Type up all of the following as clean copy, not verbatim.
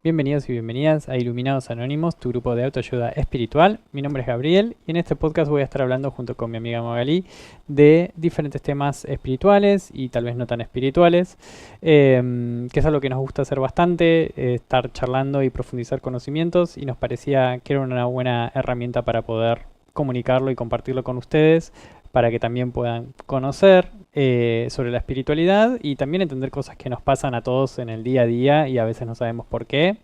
Bienvenidos y bienvenidas a Iluminados Anónimos, tu grupo de autoayuda espiritual. Mi nombre es Gabriel y en este podcast voy a estar hablando junto con mi amiga Magalí de diferentes temas espirituales y tal vez no tan espirituales, que es algo que nos gusta hacer bastante, estar charlando y profundizar conocimientos, y nos parecía que era una buena herramienta para poder comunicarlo y compartirlo con ustedes, para que también puedan conocer sobre la espiritualidad y también entender cosas que nos pasan a todos en el día a día y a veces no sabemos por qué.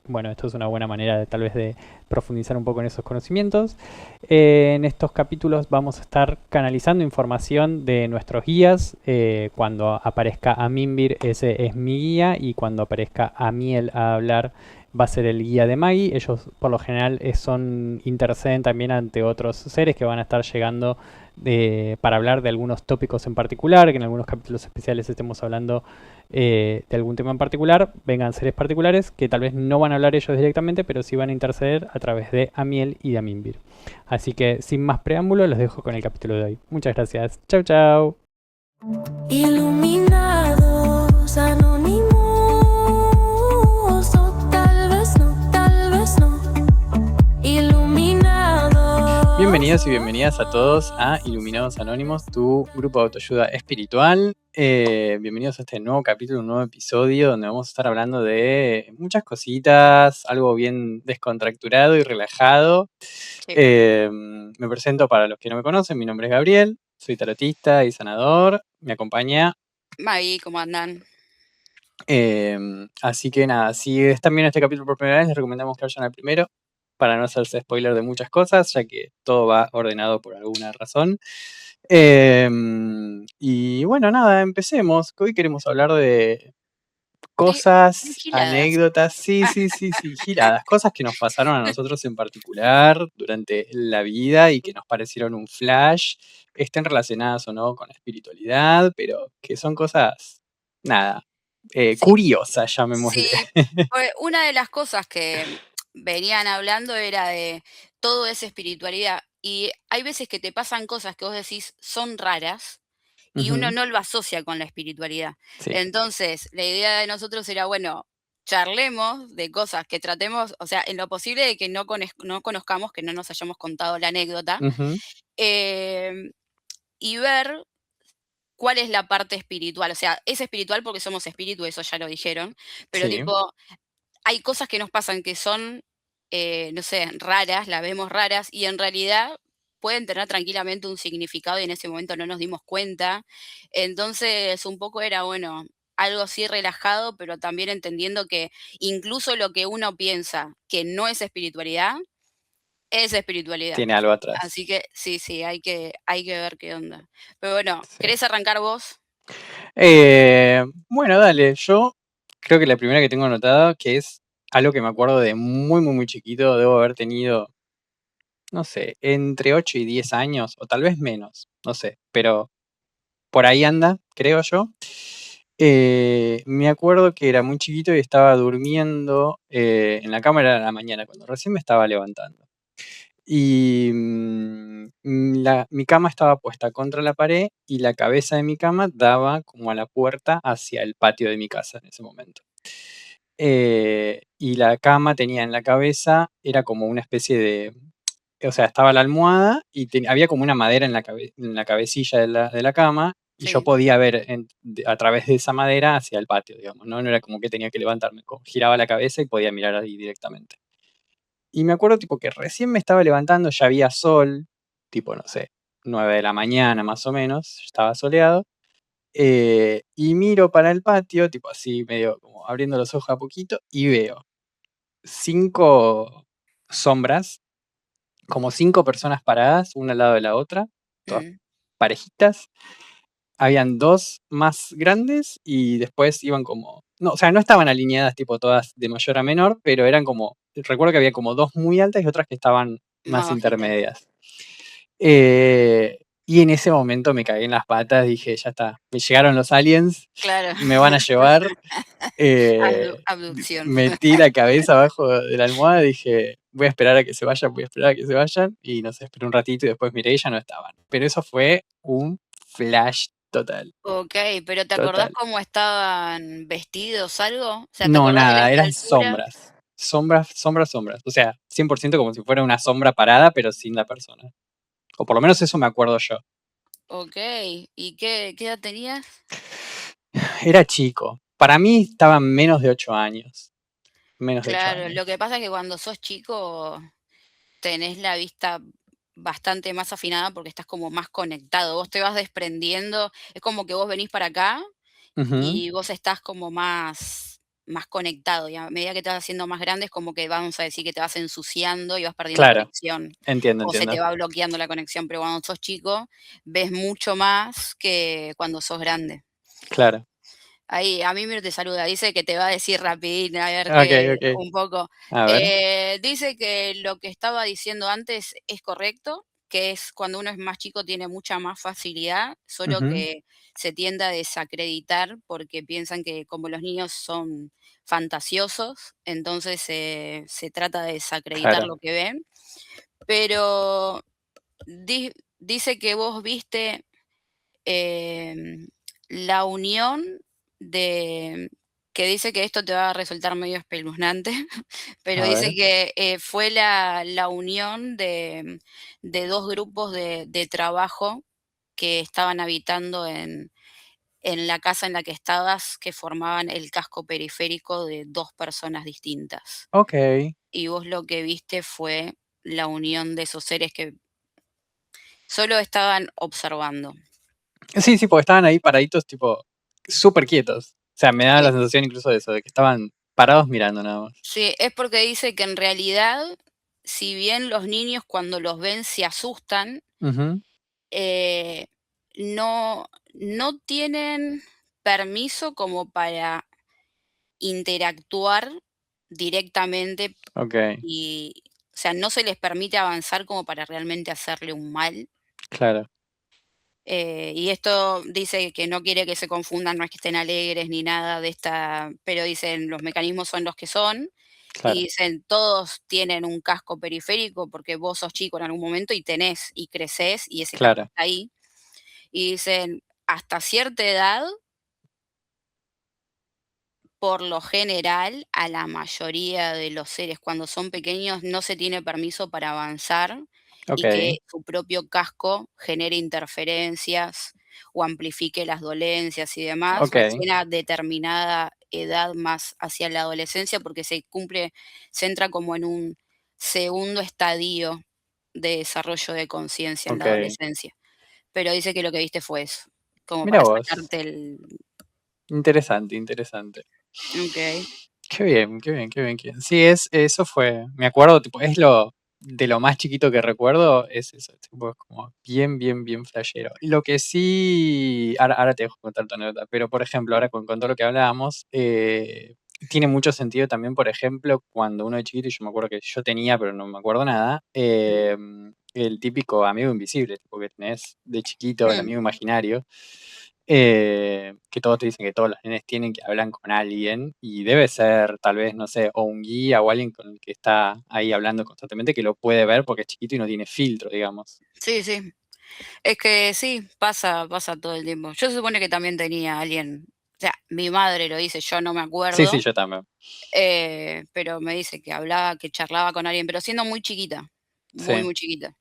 Bueno, esto es una buena manera de tal vez de profundizar un poco en esos conocimientos. En estos capítulos vamos a estar canalizando información de nuestros guías. Cuando aparezca Aminbir, ese es mi guía, y cuando aparezca Amiel a hablar, va a ser el guía de Maggie. Ellos por lo general interceden también ante otros seres que van a estar llegando para hablar de algunos tópicos en particular, que en algunos capítulos especiales estemos hablando de algún tema en particular. Vengan seres particulares que tal vez no van a hablar ellos directamente, pero sí van a interceder a través de Amiel y de Aminbir. Así que sin más preámbulo, los dejo con el capítulo de hoy. Muchas gracias. Chau, chau. Iluminados, anónimos, o tal vez no. Iluminados. Bienvenidos y bienvenidas a todos a Iluminados Anónimos, tu grupo de autoayuda espiritual. Bienvenidos a este nuevo capítulo, un nuevo episodio donde vamos a estar hablando de muchas cositas, algo bien descontracturado y relajado. Sí. Me presento para los que no me conocen, mi nombre es Gabriel, soy tarotista y sanador, me acompaña. Maggie, ¿cómo andan? Así que nada, si están viendo este capítulo por primera vez, les recomendamos que vayan al primero para no hacerse spoiler de muchas cosas, ya que todo va ordenado por alguna razón. Y bueno, nada, empecemos. Hoy queremos hablar de cosas, Giladas. anécdotas, sí, giladas, cosas que nos pasaron a nosotros en particular durante la vida y que nos parecieron un flash, estén relacionadas o no con la espiritualidad, pero que son cosas, nada, Sí, curiosas, llamémosle. sí, pues una de las cosas que venían hablando era de todo es espiritualidad. Y hay veces que te pasan cosas que vos decís son raras y uno Ujú, no lo asocia con la espiritualidad. sí, Entonces, la idea de nosotros era, bueno, charlemos de cosas que tratemos, o sea, en lo posible de que no conozcamos, que no nos hayamos contado la anécdota, ujú, em, y ver cuál es la parte espiritual. O sea, es espiritual porque somos espíritu, eso ya lo dijeron, pero sí, tipo, hay cosas que nos pasan que son, no sé, raras, las vemos raras y en realidad pueden tener tranquilamente un significado y en ese momento no nos dimos cuenta. Entonces, un poco era, bueno, algo así relajado, pero también entendiendo que incluso lo que uno piensa que no es espiritualidad. tiene algo atrás. Así que sí, sí, hay que ver qué onda. Pero bueno, Sí. ¿querés arrancar vos? Bueno, dale, yo creo que la primera que tengo anotada, que es algo que me acuerdo de muy chiquito, debo haber tenido, no sé, entre 8 y 10 años, o tal vez menos, no sé, pero por ahí anda, creo yo. Me acuerdo que era muy chiquito y estaba durmiendo en la cama, era a la mañana, cuando recién me estaba levantando. Y mi cama estaba puesta contra la pared y la cabeza de mi cama daba como a la puerta hacia el patio de mi casa en ese momento. Y la cama tenía en la cabeza, era como una especie de, o sea, estaba la almohada y había como una madera en la cabecilla de la cama, y yo Sí. podía ver a través de esa madera hacia el patio, digamos, ¿no? No era como que tenía que levantarme, giraba la cabeza y podía mirar ahí directamente. Y me acuerdo tipo que recién me estaba levantando, ya había sol, tipo, no sé, 9 de la mañana más o menos, estaba soleado, y miro para el patio, tipo así, medio como abriendo los ojos a poquito, y veo 5 sombras, como 5 personas paradas, una al lado de la otra, todas Mm, parejitas. Habían 2 más grandes y después iban como, no, o sea, no estaban alineadas tipo todas de mayor a menor, pero eran como, recuerdo que había como 2 muy altas y otras que estaban más más bajita. intermedias. Y en ese momento me cagué en las patas, dije, ya está, me llegaron los aliens, Claro. me van a llevar. Abducción. Metí la cabeza abajo de la almohada, dije, voy a esperar a que se vayan, voy a esperar a que se vayan. Y no sé, esperé un ratito y después miré y ya no estaban. Pero eso fue un flash total, Okey, pero ¿te acordás total. cómo estaban vestidos, algo? O sea, ¿te No, acordás de la nada, eran estatura? sombras. sombras, sombras, sombras. O sea, 100% como si fuera una sombra parada, pero sin la persona. O por lo menos eso me acuerdo yo. Ok. ¿Y qué edad tenías? Era chico. Para mí estaban menos de 8 años. Menos de 8 Claro, años. lo que pasa es que cuando sos chico tenés la vista bastante más afinada porque estás como más conectado. Vos te vas desprendiendo, es como que vos venís para acá Ujú. y vos estás como más conectado. Y a medida que te vas haciendo más grande, es como que vamos a decir que te vas ensuciando y vas perdiendo Claro, conexión. entiendo, O se te entiendo. va bloqueando la conexión. Pero cuando sos chico, ves mucho más que cuando sos grande. Claro. Ahí, a mí te saluda, dice que te va a decir rapidín, a ver Ok, qué ok. un poco. A ver. Dice que lo que estaba diciendo antes es correcto, que es cuando uno es más chico tiene mucha más facilidad, solo Ujú. que se tiende a desacreditar porque piensan que como los niños son fantasiosos, entonces se trata de desacreditar Claro. lo que ven. Pero dice que vos viste em, la unión de que dice que esto te va a resultar medio espeluznante, pero A dice ver. que, fue la unión de 2 grupos de trabajo que estaban habitando en la casa en la que estabas, que formaban el casco periférico de 2 personas distintas. Ok. Y vos lo que viste fue la unión de esos seres que solo estaban observando. Sí, sí, porque estaban ahí paraditos, tipo, súper quietos. O sea, me da Sí. la sensación incluso de eso, de que estaban parados mirando nada más. Sí, es porque dice que en realidad, si bien los niños cuando los ven se asustan, Ujú. eh, no tienen permiso como para interactuar directamente Ok, y, o sea, no se les permite avanzar como para realmente hacerle un mal. claro, Y esto dice que no quiere que se confundan, no es que estén alegres ni nada de esta, pero dicen los mecanismos son los que son. Y claro, dicen, todos tienen un casco periférico porque vos sos chico en algún momento y tenés y creces y ese casco claro. está ahí. Y dicen, hasta cierta edad, por lo general, a la mayoría de los seres cuando son pequeños no se tiene permiso para avanzar Ok, y que su propio casco genere interferencias o amplifique las dolencias y demás, ok, recién a determinada edad más hacia la adolescencia, porque se entra como en un segundo estadio de desarrollo de conciencia en la ok. adolescencia. Pero dice que lo que viste fue eso, como Mira para vos. sacarte el Interesante, interesante. okey. Qué bien, qué bien, qué bien, qué bien. Sí, eso fue, me acuerdo, tipo, es de lo más chiquito que recuerdo, es eso, tipo, es como bien, bien, bien flashero. Y lo que sí, ahora te dejo contar tu anécdota, pero por ejemplo, ahora con todo lo que hablábamos, tiene mucho sentido también, por ejemplo, cuando uno es chiquito, y yo me acuerdo que yo tenía, pero no me acuerdo nada, el típico amigo invisible, tipo que tenés de chiquito, el Mm. amigo imaginario, que todos te dicen que todos los nenes tienen que hablar con alguien y debe ser tal vez, no sé, o un guía o alguien con el que está ahí hablando constantemente que lo puede ver porque es chiquito y no tiene filtro, digamos. Sí, sí. Es que sí, pasa todo el tiempo. Yo se supone que también tenía alguien, o sea, mi madre lo dice, yo no me Sí, sí, acuerdo, yo también. pero me dice que hablaba, que charlaba con alguien, pero siendo muy chiquita, muy, Sí, muy chiquita.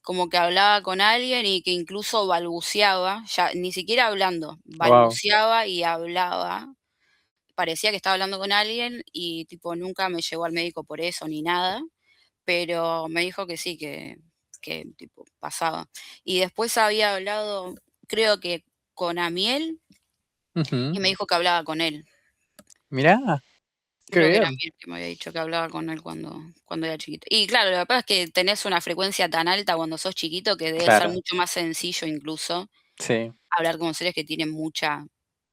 Como que hablaba con alguien y que incluso balbuceaba, ya ni siquiera hablando, wow, balbuceaba y hablaba. Parecía que estaba hablando con alguien y tipo nunca me llevó al médico por eso ni nada, pero me dijo que sí, que tipo pasaba. Y después había hablado, creo que con Amiel, y me dijo que hablaba con él. mirá, qué Creo que era bien. Amiel que me había dicho que hablaba con él cuando era chiquito. Y claro, lo que pasa es que tenés una frecuencia tan alta cuando sos chiquito que debe ser Claro, mucho más sencillo incluso sí, hablar con seres que tienen mucha,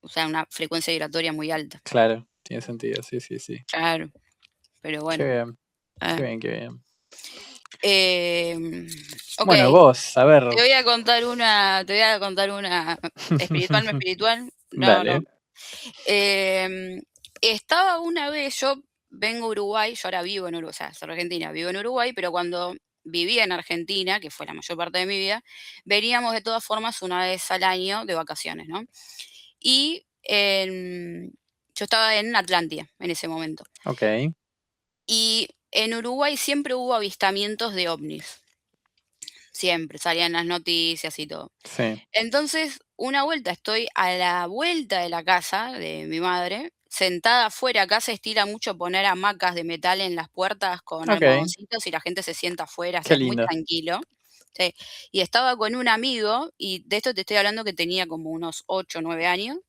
o sea, una frecuencia vibratoria muy alta. claro, tiene sentido, sí, sí, sí. Claro, pero Qué bueno. bien, qué eh. bien, qué bien. Em, Bueno, okey, vos, a ver, te voy a contar una espiritual, no espiritual, no, no. dale, Em, Estaba una vez, yo vengo a Uruguay, yo ahora vivo en Uruguay, o sea, soy argentina, vivo en Uruguay, pero cuando vivía en Argentina, que fue la mayor parte de mi vida, veníamos de todas formas una vez al año de vacaciones, ¿no? Y yo estaba en Atlántida en ese momento. ok, Y en Uruguay siempre hubo avistamientos de ovnis, siempre, salían las noticias y todo. Sí. Entonces, una vuelta estoy a la vuelta de la casa de mi madre, sentada afuera, acá se estira mucho poner hamacas de metal en las puertas con Ok, almohadoncitos y la gente se sienta afuera, o qué sea, es muy lindo. tranquilo. Sí, y estaba con un amigo, y de esto te estoy hablando que tenía como unos 8 o 9 años,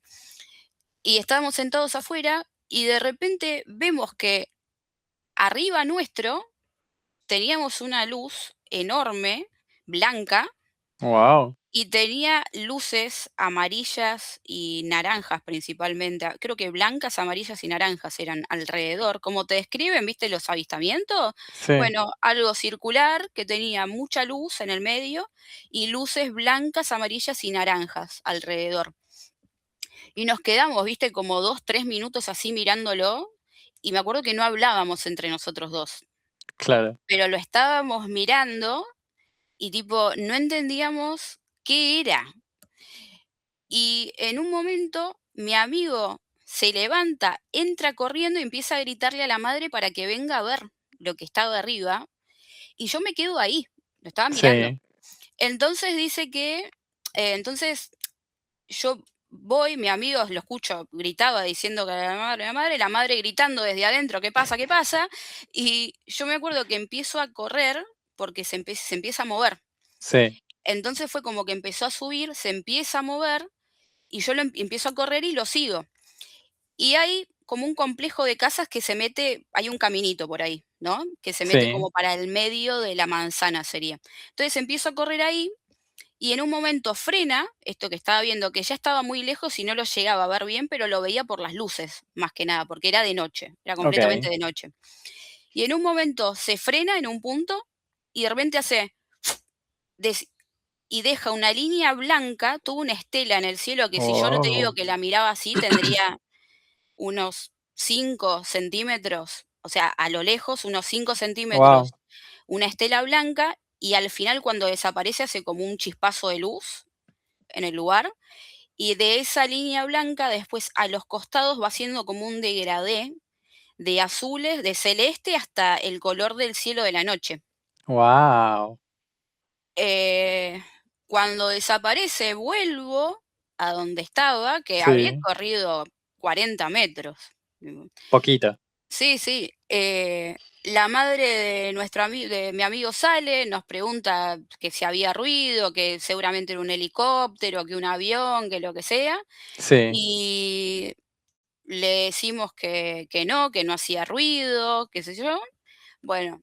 y estábamos sentados afuera, y de repente vemos que arriba nuestro teníamos una luz enorme, blanca, Wow. y tenía luces amarillas y naranjas principalmente, creo que blancas, amarillas y naranjas eran alrededor, como te describen, ¿viste los avistamientos? Sí, Bueno, algo circular que tenía mucha luz en el medio y luces blancas, amarillas y naranjas alrededor. Y nos quedamos, ¿viste? Como 2, 3 minutos así mirándolo, y me acuerdo que no hablábamos entre nosotros 2, claro. pero lo estábamos mirando y tipo, no entendíamos qué era. Y en un momento mi amigo se levanta, entra corriendo y empieza a gritarle a la madre para que venga a ver lo que estaba arriba, y yo me quedo ahí, lo estaba mirando. Sí, Entonces dice que, entonces yo voy, mi amigo lo escucho, gritaba diciendo que la madre gritando desde adentro, ¿qué pasa? ¿Qué pasa? Y yo me acuerdo que empiezo a correr porque se empieza a mover. sí, Entonces fue como que empezó a subir, se empieza a mover y yo empiezo a correr y lo sigo. Y hay como un complejo de casas que se mete, hay un caminito por ahí, ¿no? Que se mete sí, como para el medio de la manzana sería. Entonces empiezo a correr ahí y en un momento frena, esto que estaba viendo, que ya estaba muy lejos y no lo llegaba a ver bien, pero lo veía por las luces, más que nada, porque era de noche, era completamente ok, de noche. Y en un momento se frena en un punto y de repente hace des- y deja una línea blanca, tuvo una estela en el cielo que si yo no te digo wow, que la miraba así, tendría unos 5 centímetros, o sea, a lo lejos, unos 5 wow, centímetros, una estela blanca, y al final cuando desaparece hace como un chispazo de luz en el lugar, y de esa línea blanca después a los costados va haciendo como un degradé de azules, de celeste hasta el color del cielo de la noche. wow, Eh, Cuando desaparece vuelvo a donde estaba, que habría sí, corrido 40 metros. poquito, Sí, sí. La madre de de mi amigo sale, nos pregunta que si había ruido, que seguramente era un helicóptero, que un avión, que lo que sea, sí, y le decimos que no hacía ruido, qué sé yo. Bueno,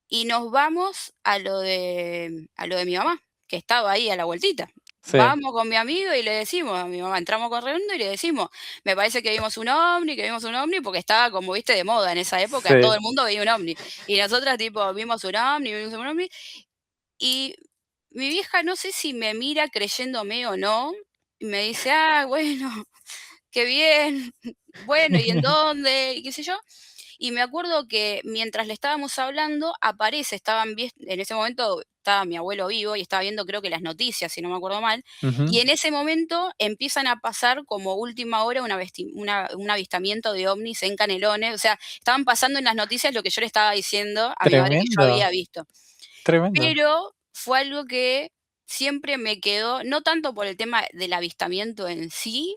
y nos vamos a lo de mi mamá, que estaba ahí a la vueltita. sí, Vamos con mi amigo y le decimos a mi mamá, entramos corriendo y le decimos: "Me parece que vimos un ovni, que vimos un ovni", porque estaba como, viste, de moda en esa época, todo sí, el mundo veía un ovni. Y nosotras tipo, vimos un ovni, y mi vieja no sé si me mira creyéndome o no, y me dice: "Ah, bueno, qué bien, bueno, ¿y en dónde?", y qué sé yo. Y me acuerdo que mientras le estábamos hablando, aparece, en ese momento estaba mi abuelo vivo y estaba viendo creo que las noticias, si no me acuerdo mal, ujú, y en ese momento empiezan a pasar como última hora un avistamiento de ovnis en Canelones, o sea, estaban pasando en las noticias lo que yo le estaba diciendo a mi madre que yo tremendo, había visto. tremendo, Pero fue algo que siempre me quedó, no tanto por el tema del avistamiento en sí,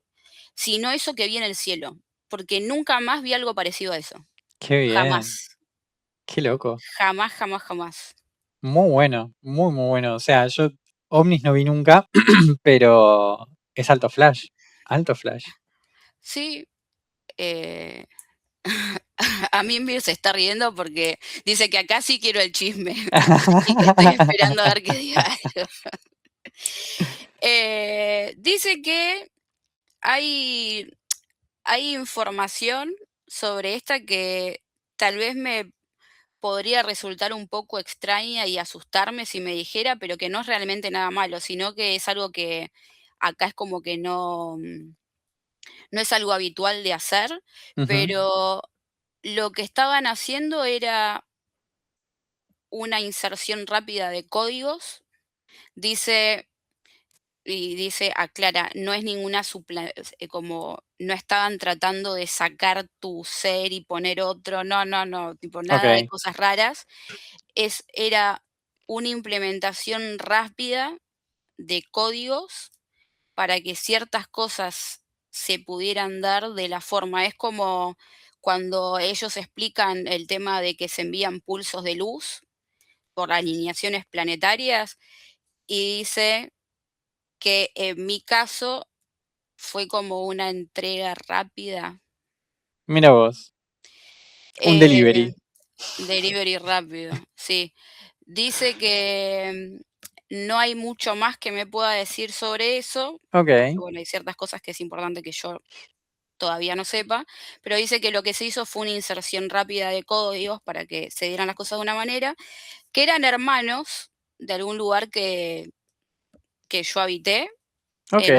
sino eso que vi en el cielo, porque nunca más vi algo parecido a eso. qué bien, Jamás, qué loco, jamás, jamás, jamás. muy bueno, muy, muy bueno, o sea, yo ovnis no vi nunca, pero es alto flash. Sí, eh, a mí me se está riendo porque dice que acá sí quiero el chisme y que estoy esperando a ver qué diga algo. Dice que hay hay información sobre esta que tal vez me podría resultar un poco extraña y asustarme si me dijera, pero que no es realmente nada malo, sino que es algo que acá es como que no es algo habitual de hacer, Ujú, pero lo que estaban haciendo era una inserción rápida de códigos. Dice, y dice, aclara, no es ninguna como no estaban tratando de sacar tu ser y poner otro, no, no, no, tipo nada de Ok, cosas raras, era una implementación rápida de códigos para que ciertas cosas se pudieran dar de la forma. Es como cuando ellos explican el tema de que se envían pulsos de luz por alineaciones planetarias y dice que en mi caso fue como una entrega rápida, mira vos, un eh, delivery. delivery rápido, sí. Dice que no hay mucho más que me pueda decir sobre eso, porque Ok, bueno, hay ciertas cosas que es importante que yo todavía no sepa, pero dice que lo que se hizo fue una inserción rápida de códigos para que se dieran las cosas de una manera, que eran hermanos de algún lugar que yo habité ok,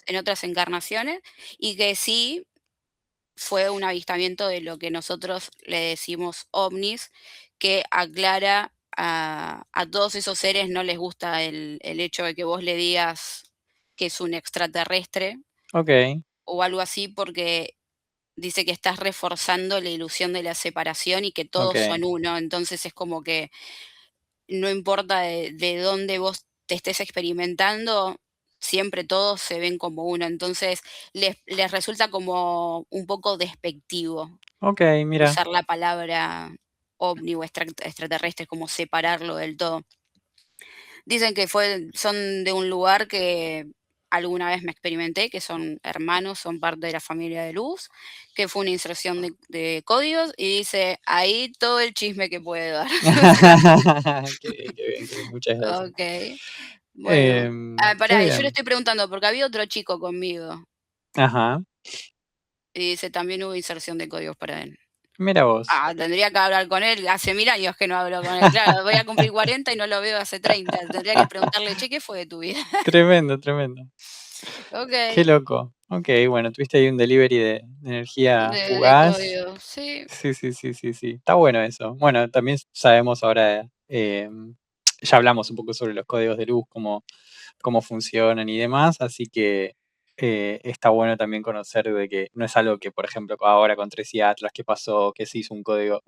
en otras encarnaciones y que sí fue un avistamiento de lo que nosotros le decimos ovnis, que aclara a todos esos seres no les gusta el hecho de que vos le digas que es un extraterrestre ok, o algo así, porque dice que estás reforzando la ilusión de la separación y que todos son ok, uno. Entonces es como que no importa de dónde vos te estés experimentando, siempre todos se ven como uno. Entonces les resulta como un poco despectivo ok, mira, usar la palabra ovni o extraterrestre, como separarlo del todo. Dicen que son de un lugar que alguna vez me experimenté, que son hermanos, son parte de la familia de Luz, que fue una inserción de códigos y dice, ahí todo el chisme que puede dar. qué bien, qué bien, qué bien, muchas gracias. Okey. Bueno, Qué pará, y yo le bien, estoy preguntando, porque había otro chico conmigo, ajá, y dice, también hubo inserción de códigos para él. mira vos. Tendría que hablar con él, hace 1000 años que no hablo con él. Claro, voy a cumplir 40 y no lo veo hace 30. Tendría que preguntarle: "Che, ¿qué fue de tu vida?". Tremendo, tremendo. Qué Okey, loco. Ok, bueno, tuviste ahí un delivery de energía de fugaz. códigos, sí, Sí, sí, sí, sí, sí. Está bueno eso. Bueno, también sabemos ahora, ya hablamos un poco sobre los códigos de luz, cómo funcionan y demás, así que está bueno también conocer de que no es algo que, por ejemplo, ahora con 3 y Atlas, que pasó, que se hizo un código,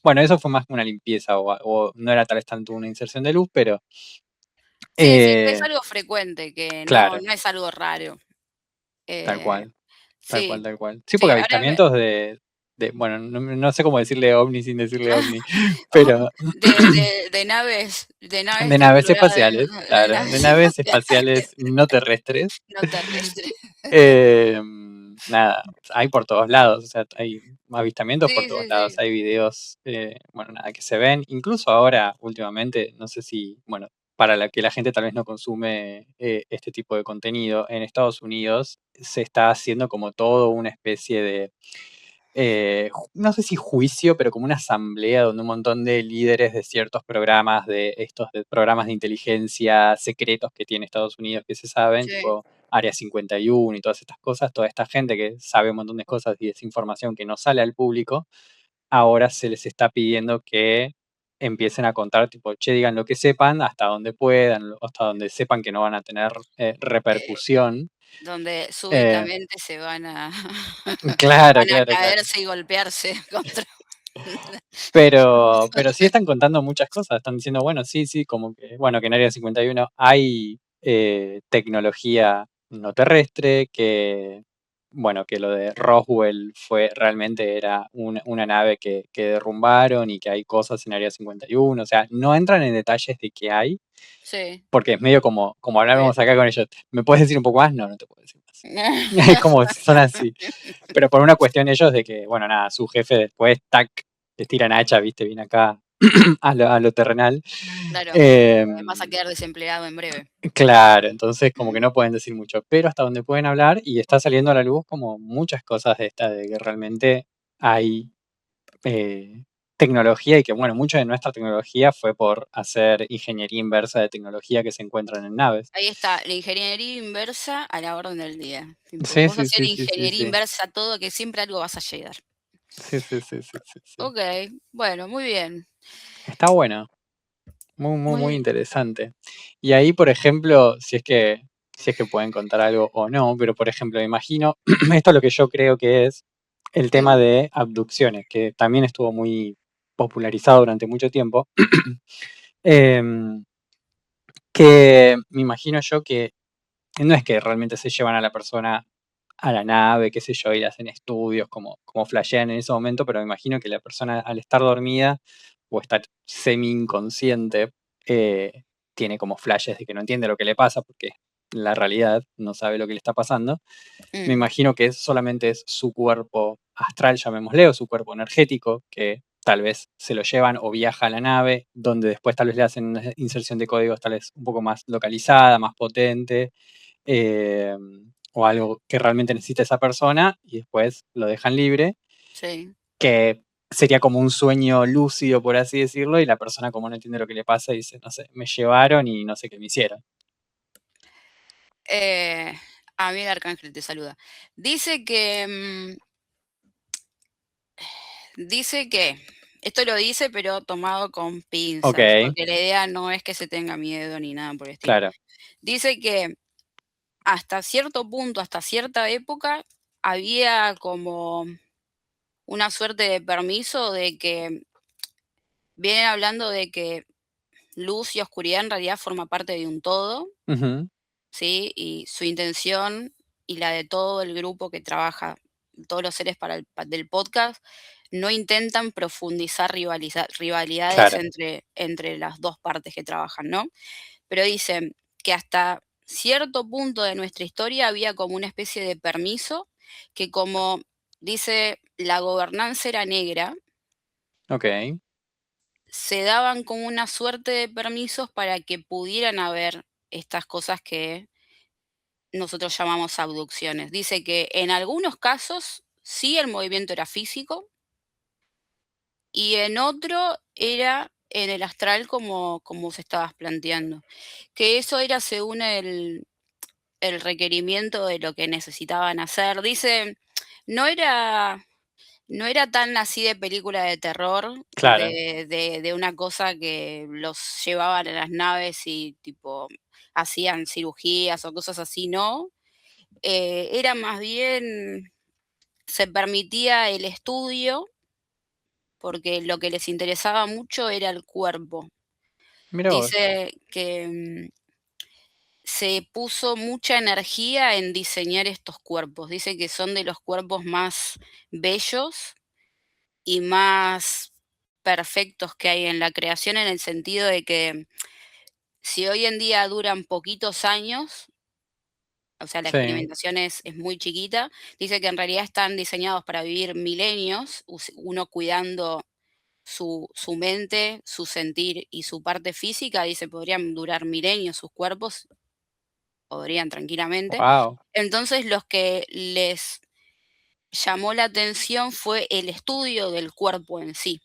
bueno, eso fue más que una limpieza o no era tal vez tanto una inserción de luz, pero sí, sí, que es eh, algo frecuente, que claro, no es algo raro. tal Eh, cual. Tal cual, sí, tal cual. Sí, sí, porque ahora me avistamientos bueno, no sé cómo decirle ovni sin decirle ovni, oh, pero de naves de naves tripuladas espaciales, de claro, de naves naves espaciales espaciales no terrestres. no terrestres. Nada, hay por todos lados, o sea, hay avistamientos por Sí, todos sí, lados, sí, hay videos, bueno, nada, que se ven, incluso ahora, últimamente, no sé si, bueno, para la que la gente tal vez no consume este tipo de contenido, en Estados Unidos se está haciendo como todo una especie de no sé si juicio, pero como una asamblea donde un montón de líderes de ciertos programas, de programas de inteligencia secretos que tiene Estados Unidos que se saben, sí. tipo Área 51 y todas estas cosas, toda esta gente que sabe un montón de cosas y es información que no sale al público, ahora se les está pidiendo que empiecen a contar, tipo, che, digan lo que sepan, hasta donde puedan, hasta donde sepan que no van a tener Eh, repercusión. donde Eh, súbitamente se van a claro, van a claro, claro. caerse y golpearse contra Pero sí están contando muchas cosas, están diciendo, bueno, sí, sí, como que, bueno, que en Área 51 hay tecnología no terrestre, que, bueno, que lo de Roswell realmente era una nave que derrumbaron y que hay cosas en Área 51, o sea, no entran en detalles de qué hay, sí, porque es medio como okey. hablábamos acá con ellos, ¿me puedes decir un poco más? No, no te puedo decir más. Es como, son así. Pero por una cuestión ellos de que, bueno, nada, su jefe después, tac, les tiran hacha, viste, viene acá a lo terrenal. Claro, vas a Em, quedar desempleado en breve. claro, entonces como que Mm, no pueden decir mucho, pero hasta donde pueden hablar y está saliendo a la luz como muchas cosas de esta, de que realmente hay eh, tecnología y que, bueno, mucha de nuestra tecnología fue por hacer ingeniería inversa de tecnología que se encuentran en naves. ahí está, la ingeniería inversa a la orden del día. Tipo, Sí, vos sí, hacer sí, sí, sí, ingeniería sí. inversa a todo, que siempre algo vas a llegar. Sí, sí, sí, sí, sí, sí. Okey, bueno, muy bien, Está bueno. Muy, muy, muy muy interesante. Y ahí, por ejemplo, si es que si es que pueden contar algo o no, pero por ejemplo, me imagino, esto es lo que yo creo que es el tema Mm, de abducciones, que también estuvo muy popularizado durante mucho tiempo, em, que me imagino yo que no es que realmente se llevan a la persona a la nave, qué sé yo, y le hacen estudios como flashean en ese momento, pero me imagino que la persona al estar dormida o estar semi inconsciente, tiene como flashes de que no entiende lo que le pasa porque la realidad no sabe lo que le está pasando. Me mm, imagino que solamente es su cuerpo astral, llamémosle, o su cuerpo energético, que tal vez se lo llevan o viaja a la nave, donde después tal vez le hacen una inserción de códigos tal vez un poco más localizada, más potente, eh, o algo que realmente necesita esa persona, y después lo dejan libre, sí. que sería como un sueño lúcido, por así decirlo, y la persona como no entiende lo que le pasa, dice, no sé, me llevaron y no sé qué me hicieron. Eh, a mí el arcángel te saluda. Dice que, dice que, esto lo dice, pero tomado con Ok, pinzas, porque la idea no es que se tenga miedo ni nada por el estilo. claro. Dice que hasta cierto punto, hasta cierta época, había como una suerte de permiso de que vienen hablando de que luz y oscuridad en realidad forma parte de un todo, Ujú, ¿sí? Y su intención y la de todo el grupo que trabaja, todos los seres del podcast, no intentan profundizar rivalidades claro. entre las dos partes que trabajan, ¿no? Pero dicen que hasta cierto punto de nuestra historia había como una especie de permiso que como dice la gobernanza era negra, Ok, se daban como una suerte de permisos para que pudieran haber estas cosas que nosotros llamamos abducciones. Dice que en algunos casos sí el movimiento era físico y en otro era en el astral como se estabas planteando. Que eso era según el requerimiento de lo que necesitaban hacer. Dice, no era, no era tan así de película de terror, claro. de una cosa que los llevaban a las naves y tipo hacían cirugías o cosas así, no. Era más bien, se permitía el estudio porque lo que les interesaba mucho era el cuerpo. Mira vos. Dice que se puso mucha energía en diseñar estos cuerpos. Dice que son de los cuerpos más bellos y más perfectos que hay en la creación, en el sentido de que si hoy en día duran poquitos años, o sea, la Sí, experimentación es muy chiquita, dice que en realidad están diseñados para vivir milenios, uno cuidando su mente, su sentir y su parte física, dice, podrían durar milenios sus cuerpos, podrían tranquilamente. wow, Entonces, los que les llamó la atención fue el estudio del cuerpo en sí.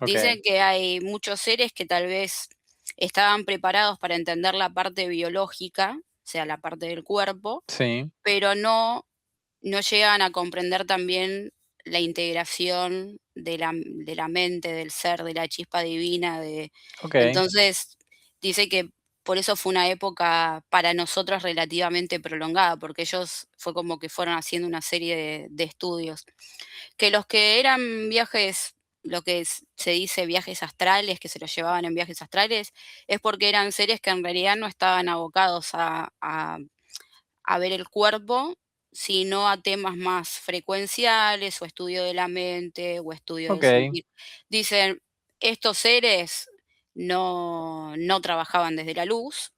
ok. Dicen que hay muchos seres que tal vez estaban preparados para entender la parte biológica, o sea, la parte del cuerpo, Sí, pero no llegan a comprender también la integración de la mente, del ser, de la chispa divina, ok, entonces, dice que por eso fue una época para nosotros relativamente prolongada, porque ellos fue como que fueron haciendo una serie de estudios. Que los que eran viajes, lo que se dice viajes astrales, que se los llevaban en viajes astrales, es porque eran seres que en realidad no estaban abocados a ver el cuerpo, sino a temas más frecuenciales o estudio de la mente o estudio del ok, sentir. Dicen, estos seres no trabajaban desde la luz,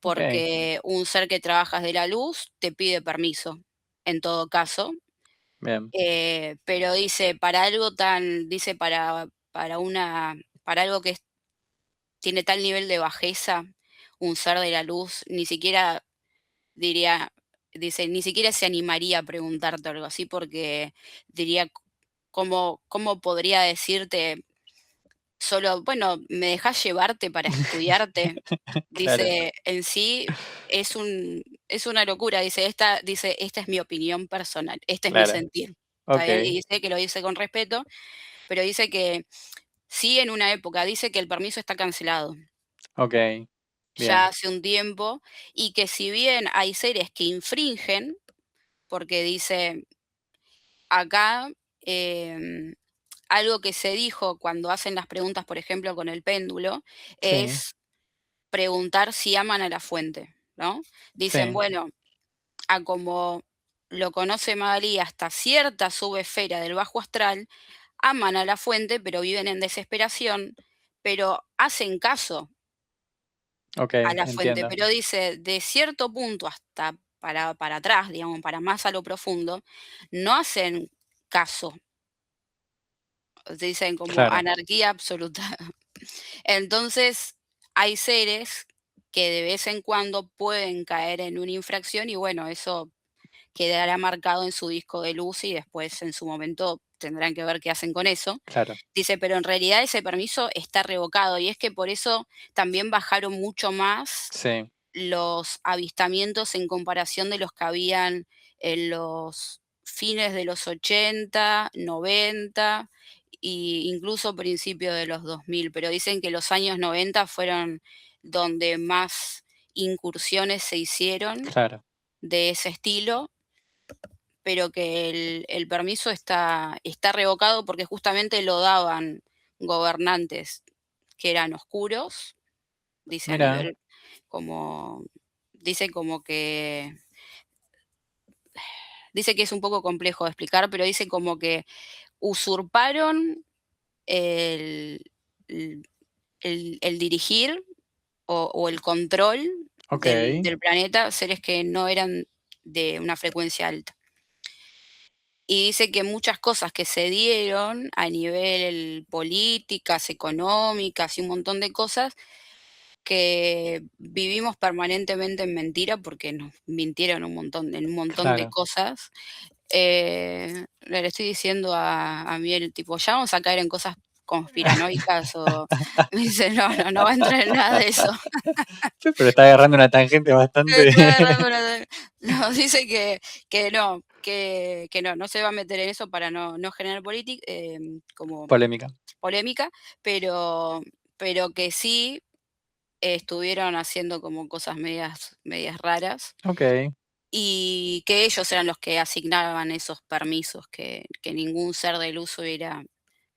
ok, porque un ser que trabaja desde la luz te pide permiso, en todo caso. bien, Pero dice, para algo tan, dice, para algo que tiene tal nivel de bajeza, un ser de la luz, ni siquiera diría, dice, ni siquiera se animaría a preguntarte algo así porque diría, ¿cómo podría decirte solo, bueno, me dejas llevarte para estudiarte? claro, Dice, en sí es una locura, dice, esta es mi opinión personal, este es mi claro, sentir. ¿Está bien? Y ok, dice que lo dice con respeto, pero dice que sí en una época, dice que el permiso está cancelado. ok. ya Bien. hace un tiempo, y que si bien hay seres que infringen, porque dice acá, algo que se dijo cuando hacen las preguntas, por ejemplo, con el péndulo, Sí, es preguntar si aman a la fuente, ¿no? Dicen, sí, bueno, a como lo conoce Magalí, hasta cierta subesfera del bajo astral, aman a la fuente, pero viven en desesperación, pero hacen caso ok, a la fuente. entiendo. Pero dice, de cierto punto hasta para atrás, digamos, para más a lo profundo, no hacen caso. Dicen como Claro, anarquía absoluta. Entonces, hay seres que de vez en cuando pueden caer en una infracción y bueno, eso quedará marcado en su disco de luz y después en su momento tendrán que ver qué hacen con eso. claro. Dice, pero en realidad ese permiso está revocado y es que por eso también bajaron mucho más Sí, los avistamientos en comparación de los que habían en los fines de los 80, 90 e incluso principios de los 2000, pero dicen que los años 90 fueron donde más incursiones se hicieron claro, de ese estilo, pero que el permiso está revocado porque justamente lo daban gobernantes que eran oscuros, dice a mira, nivel como dice como que dice que es un poco complejo de explicar, pero dice como que usurparon el el el dirigir o el control ok, del planeta, seres que no eran de una frecuencia alta. Y dice que muchas cosas que se dieron a nivel políticas, económicas y un montón de cosas, que vivimos permanentemente en mentira porque nos mintieron en un montón de claro. cosas. Le estoy diciendo a Miel, tipo, ya vamos a caer en cosas conspiranoicas o me dice, no, no, no va a entrar en nada de eso. Sí, pero está agarrando una tangente bastante Estoy agarrando no, dice que no, que no, no se va a meter en eso para no generar como polémica. polémica, pero que sí estuvieron haciendo como cosas medias raras, Ok, y que ellos eran los que asignaban esos permisos, que ningún ser de luz hubiera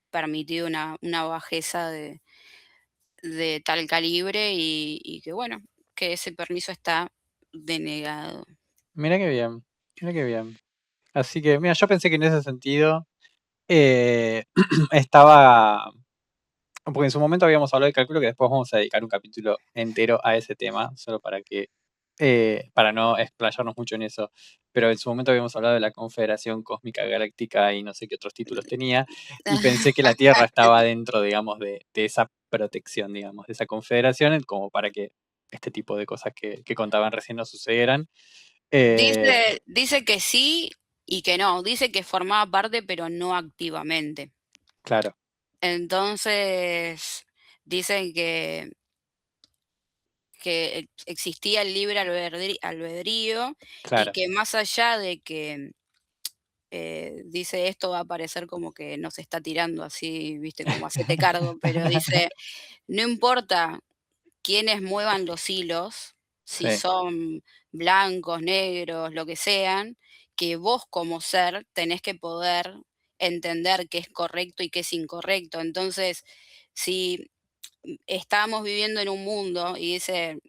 permitido una bajeza de tal calibre, y que bueno, que ese permiso está denegado. mira qué bien, mira qué bien. Así que, mira, yo pensé que en ese sentido estaba, porque en su momento habíamos hablado de cálculo que después vamos a dedicar un capítulo entero a ese tema, solo para que, para no explayarnos mucho en eso. Pero en su momento habíamos hablado de la Confederación Cósmica Galáctica y no sé qué otros títulos tenía, y pensé que la Tierra estaba dentro, digamos, de esa protección, digamos, de esa confederación, como para que este tipo de cosas que contaban recién no sucedieran. Eh, Dice que sí y que no, dice que formaba parte, pero no activamente. claro, Entonces, dicen que existía el libre albedrío y claro, que más allá de que, dice esto va a parecer como que nos está tirando así, viste, como hacete cargo, pero dice, no importa quiénes muevan los hilos, si sí, son blancos, negros, lo que sean, que vos como ser tenés que poder entender qué es correcto y qué es incorrecto. Entonces, si estamos viviendo en un mundo y dice,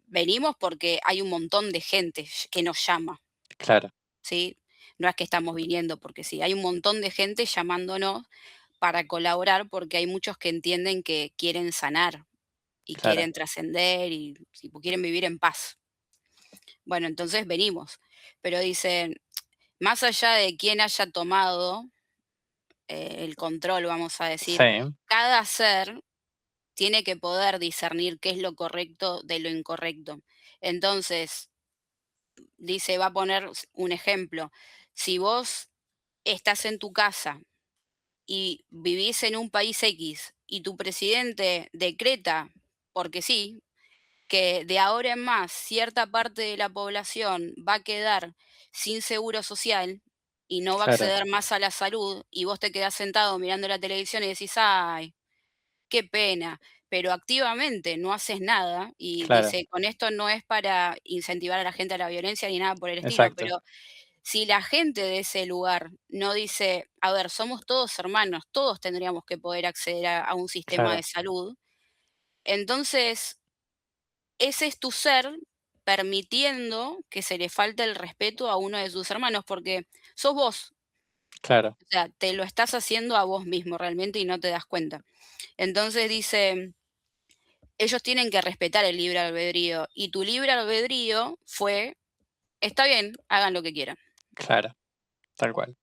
venimos porque hay un montón de gente que nos llama, claro, ¿sí? No es que estamos viniendo porque sí, hay un montón de gente llamándonos para colaborar porque hay muchos que entienden que quieren sanar y claro, quieren trascender y tipo, quieren vivir en paz. Bueno, entonces venimos, pero dicen, más allá de quién haya tomado el control, vamos a decir, sí, cada ser tiene que poder discernir qué es lo correcto de lo incorrecto. Entonces, dice, va a poner un ejemplo, si vos estás en tu casa y vivís en un país X y tu presidente decreta, porque sí, que de ahora en más cierta parte de la población va a quedar sin seguro social y no va a claro, acceder más a la salud, y vos te quedás sentado mirando la televisión y decís, ay, qué pena, pero activamente no haces nada, y Claro, dice, con esto no es para incentivar a la gente a la violencia ni nada por el estilo, exacto, pero si la gente de ese lugar no dice, a ver, somos todos hermanos, todos tendríamos que poder acceder a un sistema de claro, salud, entonces ese es tu ser permitiendo que se le falte el respeto a uno de sus hermanos, porque sos vos, claro, o sea, te lo estás haciendo a vos mismo realmente y no te das cuenta. Entonces dice, ellos tienen que respetar el libre albedrío y tu libre albedrío fue, está bien, hagan lo que quieran. claro, tal cual,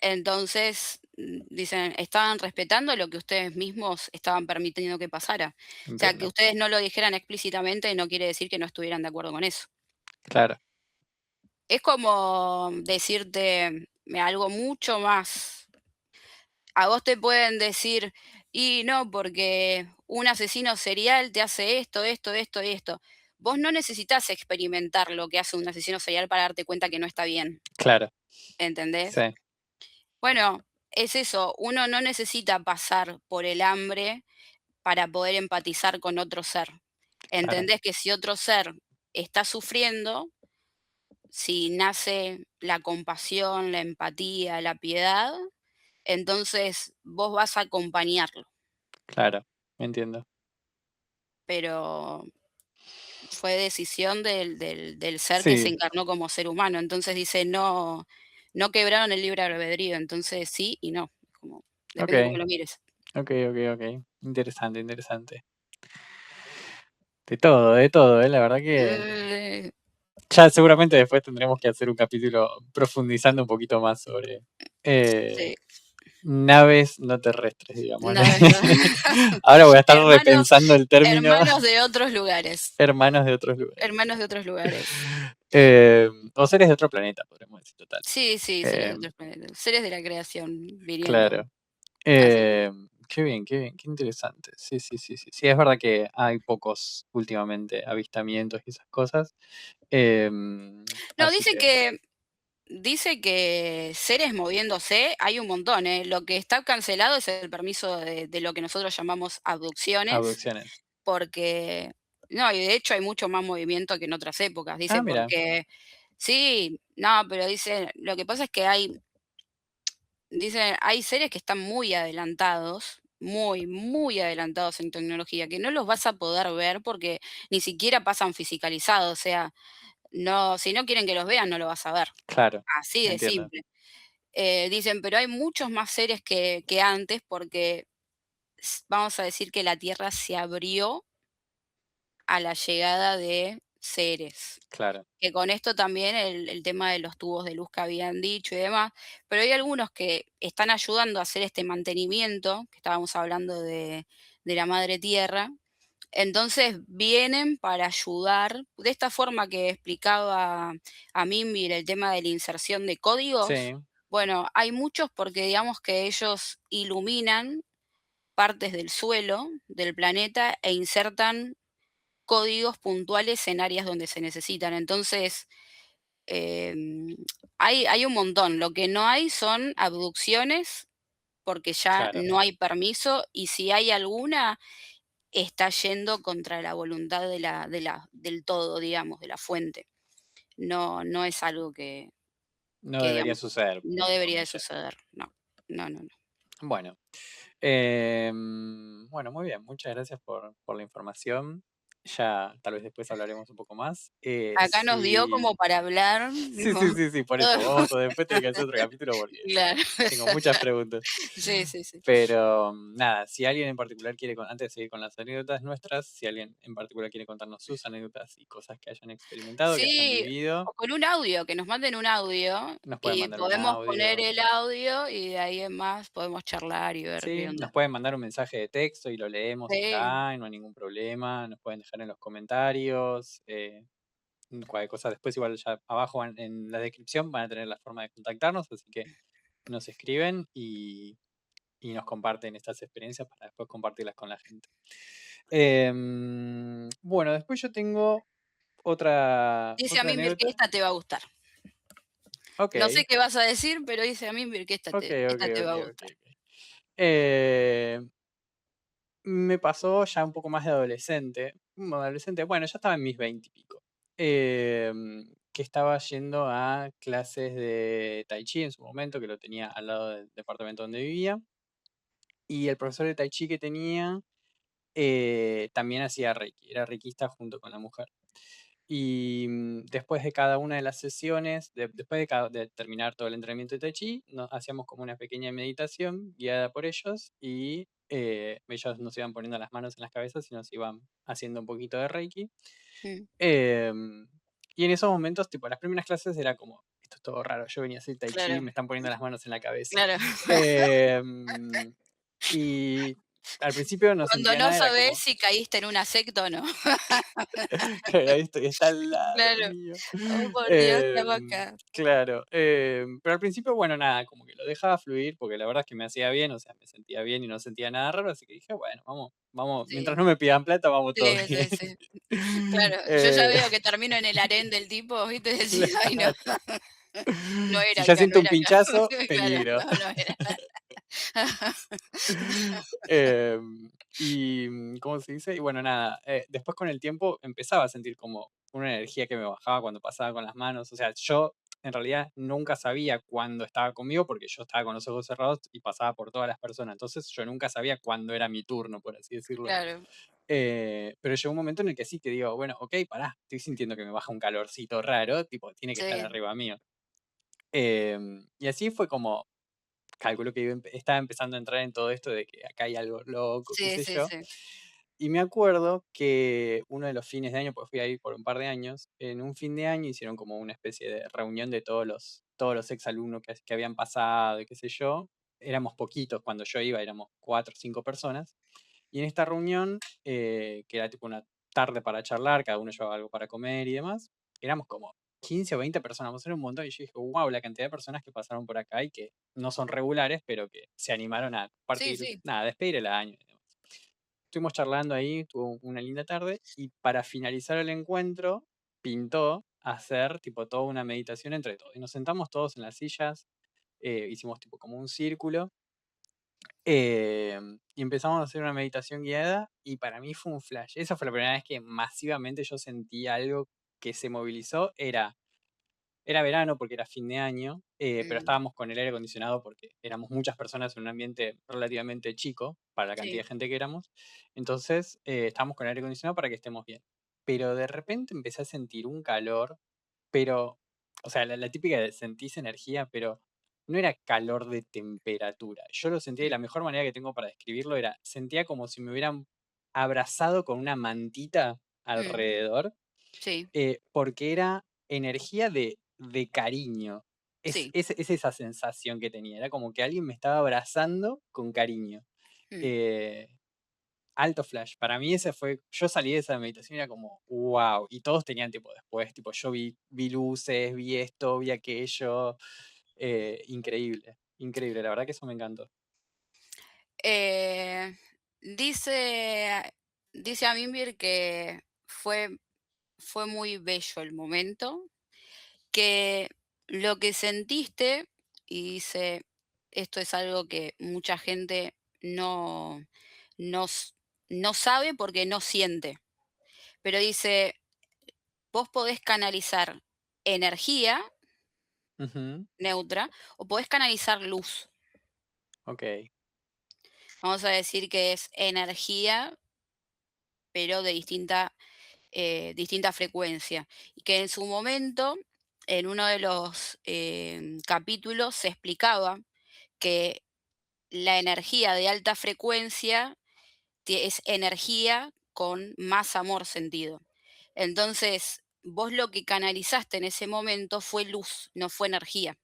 Entonces, dicen, estaban respetando lo que ustedes mismos estaban permitiendo que pasara. O sea, que entiendo, ustedes no lo dijeran explícitamente no quiere decir que no estuvieran de acuerdo con eso. claro, Es como decirte algo mucho más. A vos te pueden decir, y no, porque un asesino serial te hace esto, esto, esto y esto. Vos no necesitas experimentar lo que hace un asesino serial para darte cuenta que no está bien, claro, ¿entendés? sí, Bueno, es eso, uno no necesita pasar por el hambre para poder empatizar con otro ser. claro, Entendés que si otro ser está sufriendo, si nace la compasión, la empatía, la piedad, entonces vos vas a acompañarlo, claro, entiendo. pero fue decisión del ser que se Sí, encarnó como ser humano. Entonces dice, no quebraron el libre albedrío, entonces sí y no, como depende de cómo ok, lo mires. ok, ok, ok, interesante, interesante. De todo, la verdad que Eh, ya seguramente después tendremos que hacer un capítulo profundizando un poquito más sobre sí, naves no terrestres, digamos. una vez no. Ahora voy a estar Hermanos repensando el término hermanos de otros lugares, hermanos de otros lugares. hermanos de otros lugares. O seres de otro planeta, podríamos decir, total. Sí, sí, seres de Eh, otros planetas, seres de la creación viniendo claro. hacia acá. Qué bien, qué interesante. Sí, sí, sí, sí. Sí, es verdad que hay pocos últimamente avistamientos y esas cosas. No, Así que, dice que seres moviéndose hay un montón, ¿eh? Lo que está cancelado es el permiso de lo que nosotros llamamos abducciones, abducciones. porque no, y de hecho hay mucho más movimiento que en otras épocas. Ah, Dice, mira, porque sí, no, pero dice, lo que pasa es que hay seres que están muy adelantados, muy, muy adelantados en tecnología, que no los vas a poder ver porque ni siquiera pasan fisicalizados, o sea, no, si no quieren que los vean, no lo vas a ver, claro, así de entiendo. simple. Dicen, pero hay muchos más seres que antes porque vamos a decir que la Tierra se abrió a la llegada de seres. Claro, Que con esto también el tema de los tubos de luz que habían dicho y demás, pero hay algunos que están ayudando a hacer este mantenimiento, que estábamos hablando de la madre tierra, entonces vienen para ayudar, de esta forma que explicaba a Minvir el tema de la inserción de códigos, sí, bueno, hay muchos porque digamos que ellos iluminan partes del suelo del planeta e insertan códigos puntuales en áreas donde se necesitan. Entonces, Em, hay un montón. Lo que no hay son abducciones, porque ya claro. no hay permiso, y si hay alguna, está yendo contra la voluntad del todo, digamos, de la fuente. No es algo No que, debería digamos, suceder, no entre debería de comillas. suceder. No, no, no, no. Bueno, bueno, muy bien, muchas gracias por la información. Ya tal vez después hablaremos un poco más. Acá nos dio como Sí, para hablar, sí, tipo, sí, sí, sí, por eso. Vamos a después tener que hacer otro capítulo porque claro. tengo muchas preguntas. Sí, sí, sí. Pero nada, si alguien en particular quiere, antes de seguir con las anécdotas nuestras, si alguien en particular quiere contarnos sus anécdotas y cosas que hayan experimentado, que hayan Sí, vivido, o con un audio, que nos manden un audio nos pueden y mandar un podemos poner audio. el audio y de ahí en más podemos charlar y ver qué Sí, nos onda. pueden mandar un mensaje de texto y lo leemos Sí, acá, y no hay ningún problema. Nos pueden dejar en los comentarios. Cualquier cosa después, igual ya abajo en la descripción van a tener la forma de contactarnos, así que nos escriben y nos comparten estas experiencias para después compartirlas con la gente. Bueno, después yo tengo dice a otra mí que anécdota. esta te va a gustar. Ok, No sé qué vas a decir, pero dice a mí que esta ok, ok, esta te ok, va a ok, gustar. ok. Eh, Me pasó ya un poco más de adolescente. Adolescente, bueno, ya estaba en mis 20 y pico. Que estaba yendo a clases de Tai Chi en su momento, que lo tenía al lado del departamento donde vivía. Y el profesor de Tai Chi que tenía también hacía Reiki, era reikista junto con la mujer. Y después de cada una de las sesiones, después de terminar todo el entrenamiento de Tai Chi, hacíamos como una pequeña meditación guiada por ellos y ellos nos iban poniendo las manos en las cabezas y nos iban haciendo un poquito de Reiki. Mm, Em, y en esos momentos, tipo, las primeras clases era como, esto es todo raro, yo venía a hacer Tai Chi, claro, me están poniendo las manos en la cabeza. claro. Em, y al principio no Cuando sentía no nada, era sabés como, si caíste en una secta o no. que ahí estoy, está al lado Claro. mío. Oh, por Dios, qué acá. Claro, pero al principio, bueno, nada, como que lo dejaba fluir, porque la verdad es que me hacía bien, o sea, me sentía bien y no sentía nada raro, así que dije, bueno, vamos, vamos, mientras Sí, no me pidan plata, vamos todo sí, bien. sí, sí. Claro, yo ya Eh, veo que termino en el harén del tipo, ¿viste? Decís, ay, no, claro. no Si era ya acá, no siento un era acá. pinchazo, Claro, peligro. no, no era. ¿Cómo se dice? Y bueno, nada, después con el tiempo empezaba a sentir como una energía que me bajaba cuando pasaba con las manos. O sea, yo en realidad nunca sabía cuándo estaba conmigo porque yo estaba con los ojos cerrados y pasaba por todas las personas. Entonces yo nunca sabía cuándo era mi turno, por así decirlo. Claro, Pero llegó un momento en el que sí que digo, bueno, ok, pará, estoy sintiendo que me baja un calorcito raro, tipo, tiene que estar sí, arriba mío. Y así fue como calculo que estaba empezando a entrar en todo esto de que acá hay algo loco, qué sí, sé sí, yo. sí, Y me acuerdo que uno de los fines de año, pues fui ahí por un par de años, en un fin de año hicieron como una especie de reunión de todos los exalumnos que habían pasado y qué sé yo. Éramos poquitos, cuando yo iba éramos 4 o 5 personas. Y en esta reunión, que era tipo una tarde para charlar, cada uno llevaba algo para comer y demás, éramos como 15 o 20 personas, vamos a ser un montón. Y yo dije, wow, la cantidad de personas que pasaron por acá y que no son regulares, pero que se animaron a sí, compartir, sí. nada, despedir el año. Y demás. Estuvimos charlando ahí, tuvo una linda tarde. Y para finalizar el encuentro, pintó hacer tipo toda una meditación entre todos. Y nos sentamos todos en las sillas, hicimos tipo como un círculo y empezamos a hacer una meditación guiada y para mí fue un flash. Esa fue la primera vez que masivamente yo sentí algo que se movilizó. Era verano porque era fin de año, pero Mm, estábamos con el aire acondicionado porque éramos muchas personas en un ambiente relativamente chico para la cantidad sí, de gente que éramos. Entonces, estábamos con el aire acondicionado para que estemos bien. Pero de repente empecé a sentir un calor, pero, o sea, la típica de sentís energía, pero no era calor de temperatura. Yo lo sentía y mm, la mejor manera que tengo para describirlo era, sentía como si me hubieran abrazado con una mantita mm, alrededor sí, porque era energía de cariño. sí, Es esa sensación que tenía, era como que alguien me estaba abrazando con cariño. mm. Eh, Alto flash. Para mí ese fue, yo salí de esa meditación y era como, wow. Y todos tenían tipo después, tipo yo vi luces, vi esto, vi aquello. Increíble, increíble, la verdad que eso me encantó. Eh, dice, dice Aminbir que fue muy bello el momento, que lo que sentiste, y dice, esto es algo que mucha gente no, no, no sabe porque no siente, pero dice, vos podés canalizar energía Ujú, neutra o podés canalizar luz. ok, Vamos a decir que es energía, pero de distinta frecuencia. Y que en su momento, en uno de los capítulos, se explicaba que la energía de alta frecuencia es energía con más amor sentido. Entonces, vos lo que canalizaste en ese momento fue luz, no fue energía.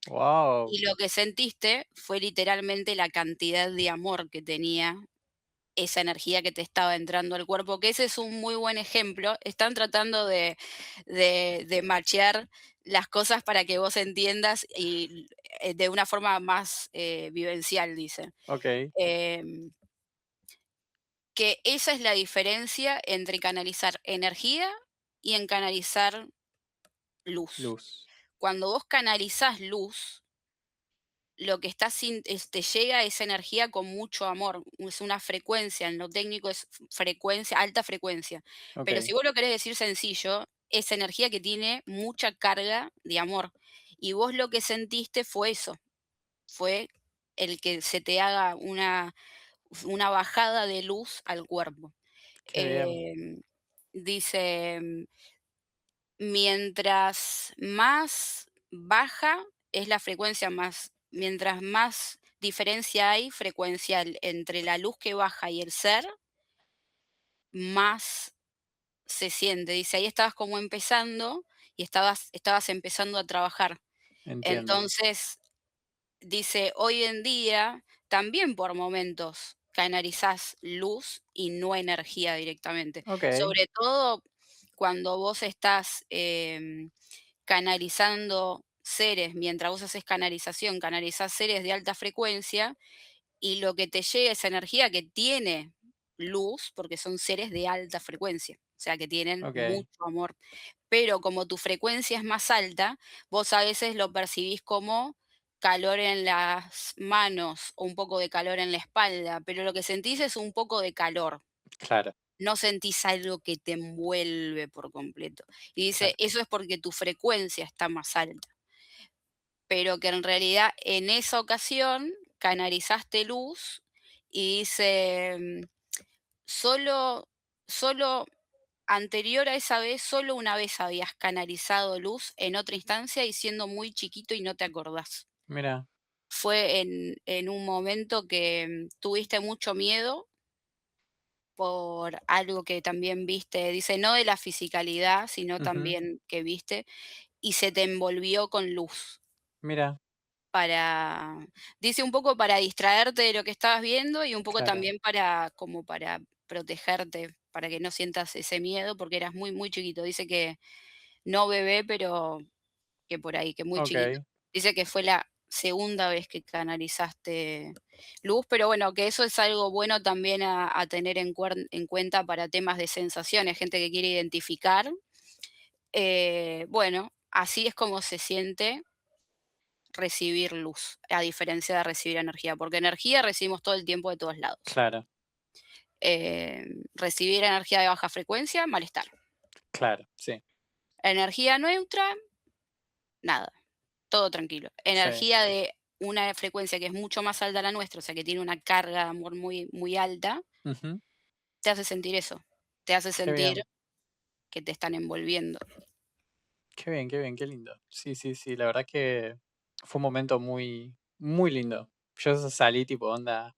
wow, Y lo que sentiste fue literalmente la cantidad de amor que tenía esa energía que te estaba entrando al cuerpo, que ese es un muy buen ejemplo. Están tratando de machear las cosas para que vos entiendas y de una forma más vivencial, dice. ok, Em, que esa es la diferencia entre canalizar energía y en canalizar luz. luz, Cuando vos canalizás luz, lo que te llega esa energía con mucho amor, es una frecuencia, en lo técnico es frecuencia, alta frecuencia. Pero si Ok, vos lo querés decir sencillo, es energía que tiene mucha carga de amor. Y vos lo que sentiste fue eso, fue el que se te haga una bajada de luz al cuerpo. qué bien. Em, dice, mientras más baja es la frecuencia, mientras más diferencia hay frecuencial entre la luz que baja y el ser, más se siente. Dice, ahí estabas como empezando y estabas empezando a trabajar. Entiendo. Entonces, dice, hoy en día también por momentos canalizás luz y no energía directamente. Ok, Sobre todo cuando vos estás canalizando seres, mientras vos haces canalización, canalizás seres de alta frecuencia y lo que te llega esa energía que tiene luz, porque son seres de alta frecuencia, o sea, que tienen ok, mucho amor. Pero como tu frecuencia es más alta, vos a veces lo percibís como calor en las manos o un poco de calor en la espalda, pero lo que sentís es un poco de calor. claro, No sentís algo que te envuelve por completo. Y dice, claro. eso es porque tu frecuencia está más alta, pero que en realidad en esa ocasión canalizaste luz y dice, solo, solo anterior a esa vez, solo una vez habías canalizado luz en otra instancia y siendo muy chiquito y no te acordás. Mira, Fue en un momento que tuviste mucho miedo por algo que también viste, dice, no de la fisicalidad, sino ujú, también que viste, y se te envolvió con luz. mira, Para, dice un poco para distraerte de lo que estabas viendo y un poco claro, también para, como para protegerte, para que no sientas ese miedo, porque eras muy, muy chiquito. Dice que no bebé, pero que por ahí, que muy chiquito. ok, Dice que fue la segunda vez que canalizaste luz, pero bueno, que eso es algo bueno también a tener en cuenta para temas de sensaciones, gente que quiere identificar. Bueno, así es como se siente recibir luz, a diferencia de recibir energía, porque energía recibimos todo el tiempo de todos lados. claro, Recibir energía de baja frecuencia, malestar. claro, sí, Energía neutra, nada, todo tranquilo. sí, Energía de una frecuencia que es mucho más alta a la nuestra, o sea, que tiene una carga de amor muy, muy alta, ujú, te hace sentir eso. Te hace qué sentir bien, que te están envolviendo. qué bien, qué bien, qué lindo. Sí, sí, sí, la verdad que fue un momento muy, muy lindo. Yo salí tipo onda,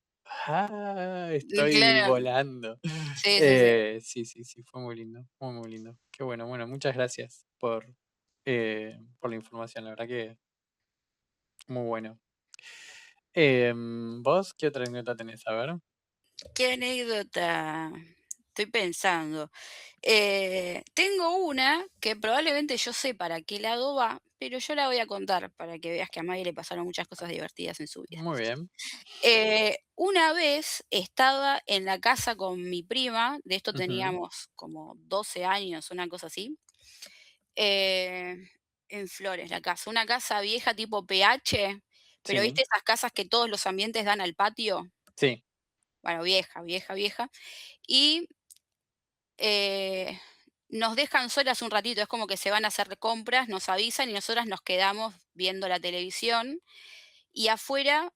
estoy Claro, volando. sí, sí, sí. Sí, sí, sí, fue muy lindo, muy, muy lindo. Qué bueno, bueno, muchas gracias por la información, la verdad que muy bueno. ¿Vos qué otra anécdota tenés? A ver. ¿Qué anécdota? Estoy pensando. Tengo una que probablemente yo sé para qué lado va, pero yo la voy a contar para que veas que a Maggie le pasaron muchas cosas divertidas en su vida. Muy bien. Una vez estaba en la casa con mi prima, de esto Ujú, teníamos como 12 años, una cosa así, eh, en Flores, la casa, una casa vieja tipo PH, pero sí, viste esas casas que todos los ambientes dan al patio, sí, bueno, vieja, vieja, vieja, y eh, nos dejan solas un ratito, es como que se van a hacer compras, nos avisan y nosotras nos quedamos viendo la televisión y afuera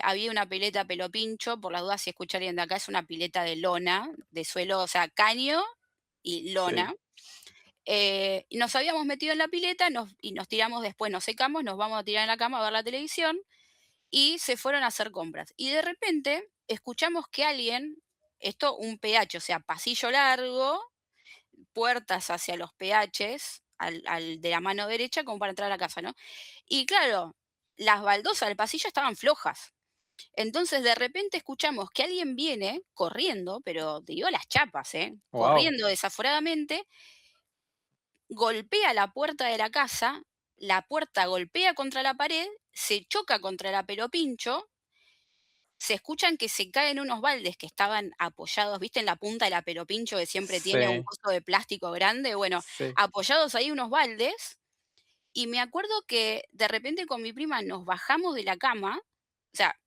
había una pileta pelo pincho, por las dudas si escucha alguien de acá, es una pileta de lona, de suelo, o sea, caño y sí, lona. Y nos habíamos metido en la pileta y nos tiramos después, nos secamos, nos vamos a tirar en la cama a ver la televisión y se fueron a hacer compras. Y de repente escuchamos que alguien, esto un PH, o sea, pasillo largo, puertas hacia los PHs, al de la mano derecha, como para entrar a la casa, ¿no? Y claro, las baldosas del pasillo estaban flojas. Entonces, de repente escuchamos que alguien viene corriendo, pero te digo las chapas, ¿eh? wow, Corriendo desaforadamente, golpea la puerta de la puerta golpea contra la pared, se choca contra la pelopincho, se escuchan que se caen unos baldes que estaban apoyados, ¿viste? En la punta de la pelopincho que siempre tiene un sí, coso de plástico grande, bueno, sí, apoyados ahí unos baldes Y me acuerdo que de repente con mi prima nos bajamos de la cama, o sea,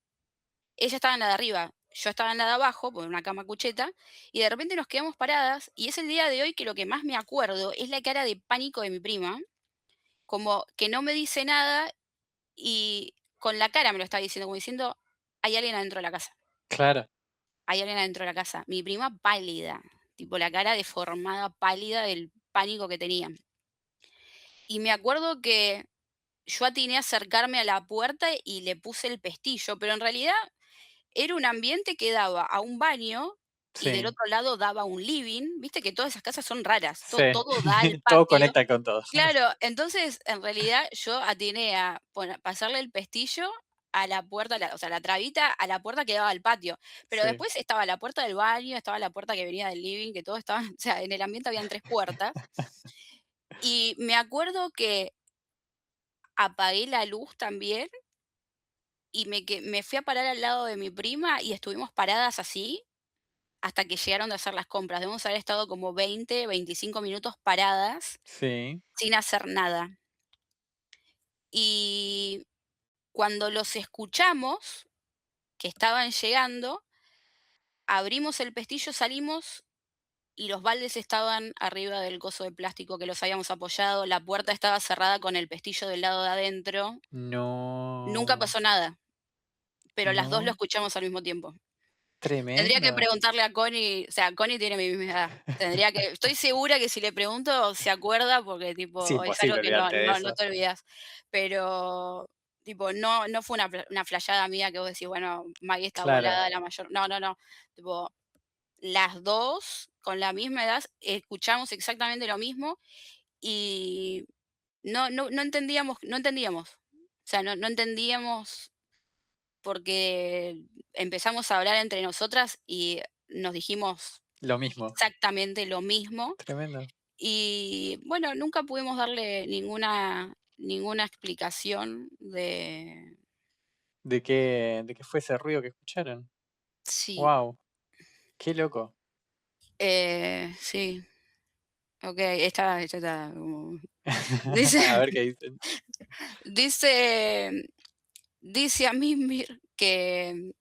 ella estaba en la de arriba, yo estaba en la de abajo, por una cama cucheta, y de repente nos quedamos paradas, y es el día de hoy que lo que más me acuerdo es la cara de pánico de mi prima, como que no me dice nada y con la cara me lo está diciendo, como diciendo: "Hay alguien adentro de la casa, Claro. hay alguien adentro de la casa". Mi prima pálida, tipo la cara deformada, pálida del pánico que tenía. Y me acuerdo que yo atiné a acercarme a la puerta y le puse el pestillo, pero en realidad era un ambiente que daba a un baño y del Sí. otro lado daba a un living. Viste que todas esas casas son raras, Sí. todo da al Todo patio. conecta con todo. Claro, entonces en realidad yo atiné a pasarle el pestillo a la puerta, o sea, la trabita a la puerta que daba al patio. Pero Sí. después estaba la puerta del baño, estaba la puerta que venía del living, que todo estaba, o sea, en el ambiente habían 3 puertas. Y me acuerdo que apagué la luz también y me fui a parar al lado de mi prima y estuvimos paradas así hasta que llegaron de hacer las compras. Debemos haber estado como 20, 25 minutos paradas Sí. sin hacer nada. Y cuando los escuchamos, que estaban llegando, abrimos el pestillo, salimos y los baldes estaban arriba del coso de plástico que los habíamos apoyado, la puerta estaba cerrada con el pestillo del lado de adentro. Nunca No. pasó nada, pero las 2 lo No. escuchamos al mismo tiempo. Tendría que Tremendo. preguntarle a Connie, o sea, Connie tiene mi misma edad. Tendría que estoy segura que si le pregunto se acuerda porque, Es tipo, es algo imposible que no olvidarte de no eso. te olvidas. Pero, tipo, no fue una flayada mía que vos decís: "Bueno, Maggie está Claro. volada, la mayor". No, no, no. Tipo, las 2 con la misma edad escuchamos exactamente lo mismo y no entendíamos. O sea, no entendíamos porque empezamos a hablar entre nosotras y nos dijimos Lo mismo. exactamente lo mismo. Tremendo. Y bueno, nunca pudimos darle ninguna explicación de ¿De qué fue ese ruido que escucharon? sí, Wow, qué loco. sí, okey, esta está como dice A ver qué dicen. dice dice a Mimir que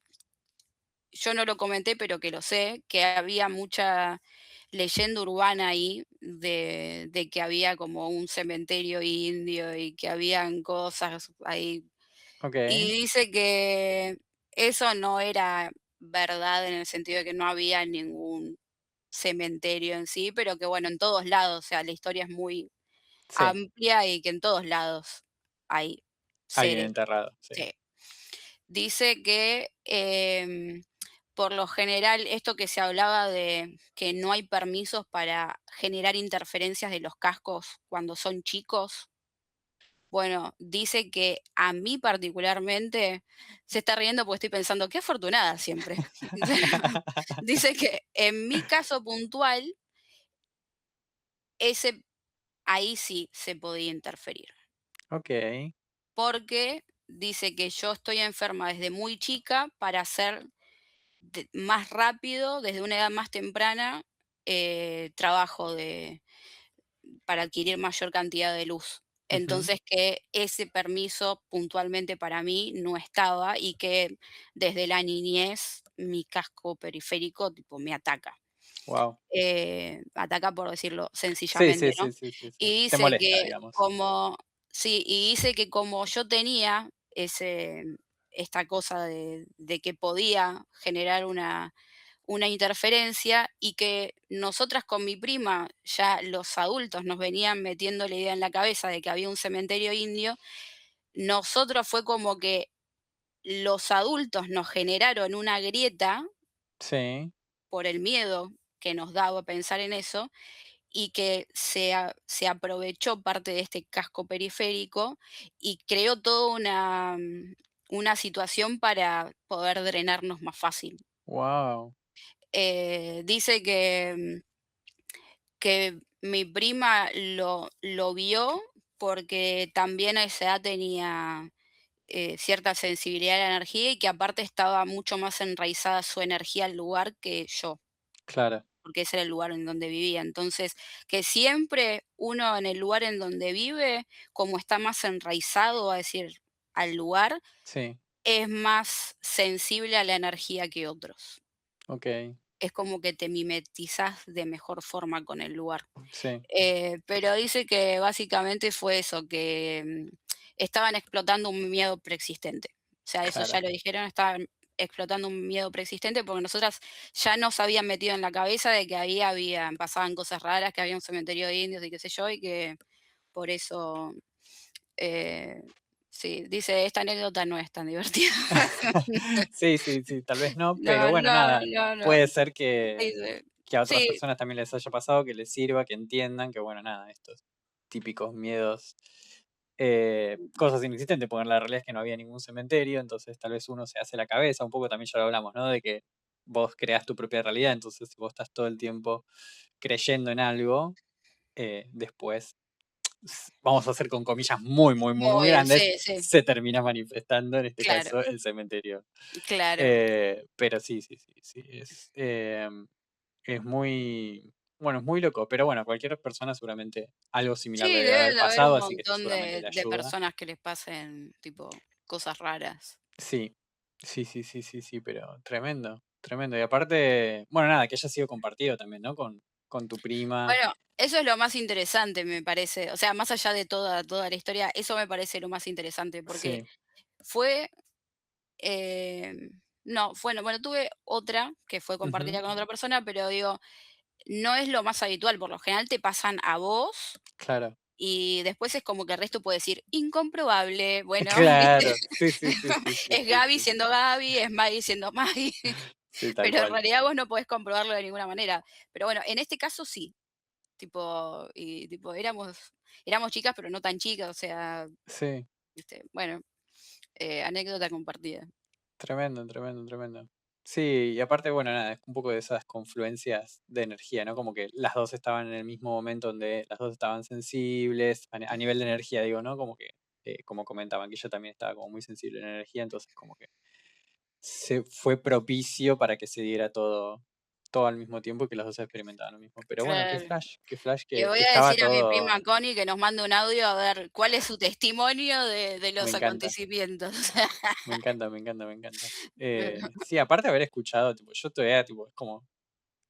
yo no lo comenté, pero que lo sé, que había mucha leyenda urbana ahí de que había como un cementerio indio y que habían cosas ahí. Y Okey. dice que eso no era verdad en el sentido de que no había ningún cementerio en sí, pero que bueno, en todos lados, o sea, la historia es muy Sí, amplia y que en todos lados hay alguien seres. enterrado, sí. Sí. Dice que, por lo general, esto que se hablaba de que no hay permisos para generar interferencias de los cascos cuando son chicos, bueno, dice que a mí particularmente se está riendo porque estoy pensando, qué afortunada siempre. Dice que en mi caso puntual, ese ahí sí se podía interferir, Okey, porque dice que yo estoy enferma desde muy chica para ser más rápido, desde una edad más temprana, trabajo para adquirir mayor cantidad de luz. ujú, Entonces, que ese permiso puntualmente para mí no estaba y que desde la niñez mi casco periférico tipo me ataca. guau. Ataca por decirlo Sí, sencillamente, sí, ¿no? sí, sí, sí, sí. Y Te dice molesta, que digamos. como sí, y dice que como yo tenía esta cosa de que podía generar una interferencia y que nosotras con mi prima, ya los adultos nos venían metiendo la idea en la cabeza de que había un cementerio indio, nosotros fue como que los adultos nos generaron una grieta Sí, por el miedo que nos daba pensar en eso y que se aprovechó parte de este casco periférico y creó toda una situación para poder drenarnos más fácil. guau. Dice que mi prima lo vio porque también a esa edad tenía cierta sensibilidad a la energía y que aparte estaba mucho más enraizada su energía al lugar que yo. Claro. porque ese era el lugar en donde vivía. Entonces, que siempre uno en el lugar en donde vive, como está más enraizado, a decir, al lugar, Sí, es más sensible a la energía que otros. okey, Es como que te mimetizás de mejor forma con el lugar. sí, Pero dice que básicamente fue eso, que, estaban explotando un miedo preexistente. O sea, eso ya claro. lo dijeron, estaban explotando un miedo preexistente, porque nosotras ya nos habían metido en la cabeza de que ahí pasaban cosas raras, que había un cementerio de indios y qué sé yo, y que por eso, eh, sí, dice: "Esta anécdota no es tan divertida". Sí, sí, sí, tal vez no, pero No, bueno, no, nada, no, no. puede ser Dice que a otras sí, personas también les haya pasado, que les sirva, que entiendan que, bueno, nada, estos típicos miedos, cosas inexistentes, porque la realidad es que no había ningún cementerio, entonces tal vez uno se hace la cabeza, un poco también ya lo hablamos, ¿no? De que vos creas tu propia realidad, entonces si vos estás todo el tiempo creyendo en algo, después vamos a hacer con comillas muy, muy, muy, muy muy grandes, sí, sí, se termina manifestando, en este claro, caso, el cementerio. claro. Pero sí, sí, sí, sí, es muy, bueno, es muy loco, pero bueno, cualquier persona seguramente algo similar le Sí, debe haber deben de haber un pasado, así que esto montón seguramente le de ayuda. personas que les pasen, tipo, cosas raras. Sí, sí, sí, sí, sí, sí, pero tremendo, tremendo. Y aparte, bueno, nada, que haya sido compartido también, ¿no? Con tu prima. Bueno, eso es lo más interesante, me parece. O sea, más allá de toda la historia, eso me parece lo más interesante, porque Sí, fue, no, bueno, tuve otra que fue ujú, compartida con otra persona, pero digo, no es lo más habitual. Por lo general te pasan a vos claro. y después es como que el resto puede decir incomprobable, bueno, ¿viste? Claro, sí, sí, sí, sí, sí, Es sí, Gaby sí. siendo Gaby, es Maggie siendo Maggie, Sí, tal pero en cual. realidad vos no podés comprobarlo de ninguna manera. Pero bueno, en este caso sí, tipo, éramos chicas, pero no tan chicas, o sea, Sí. ¿viste? Bueno, anécdota compartida. Tremendo, tremendo, tremendo. Sí, y aparte, bueno, nada, es un poco de esas confluencias de energía, ¿no? Como que las 2 estaban en el mismo momento donde las 2 estaban sensibles, a nivel de energía, digo, ¿no? Como que, como comentaban, que ella también estaba como muy sensible en energía, entonces como que se fue propicio para que se diera todo al mismo tiempo y que los 2 experimentaban lo mismo. Pero bueno, Claro. qué flash Le que voy a estaba decir a mi todo. prima Connie que nos mande un audio a ver cuál es su testimonio de Me los encanta, acontecimientos. me encanta, me encanta, me encanta. Sí, aparte de haber escuchado, tipo, yo todavía, tipo, es como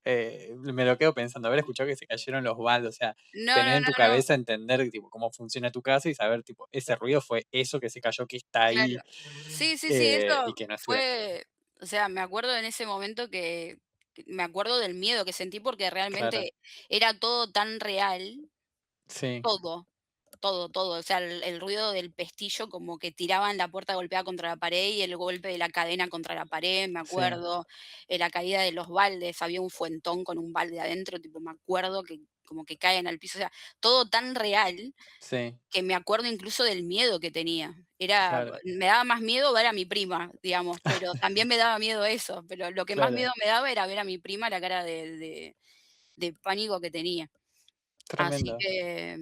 me lo quedo pensando, haber escuchado que se cayeron los baldos, o sea, No, tener no, en no, tu no, cabeza, entender, tipo, cómo funciona tu casa y saber, tipo, ese ruido fue eso que se cayó, que está claro. ahí, Sí, sí, sí, y eso que no estuviera. fue, o sea, me acuerdo en ese momento que me acuerdo del miedo que sentí porque Claro, realmente era todo tan real, sí, todo, todo, o sea, el ruido del pestillo como que tiraban la puerta golpeada contra la pared y el golpe de la cadena contra la pared, me sí, acuerdo, la caída de los baldes, había un fuentón con un balde adentro, tipo, me acuerdo que como que caen al piso, o sea, todo tan real sí, que me acuerdo incluso del miedo que tenía. Era claro, me daba más miedo ver a mi prima, digamos, pero también me daba miedo eso, pero lo que más claro, miedo me daba era ver a mi prima la cara de pánico que tenía. Así tremendo. que,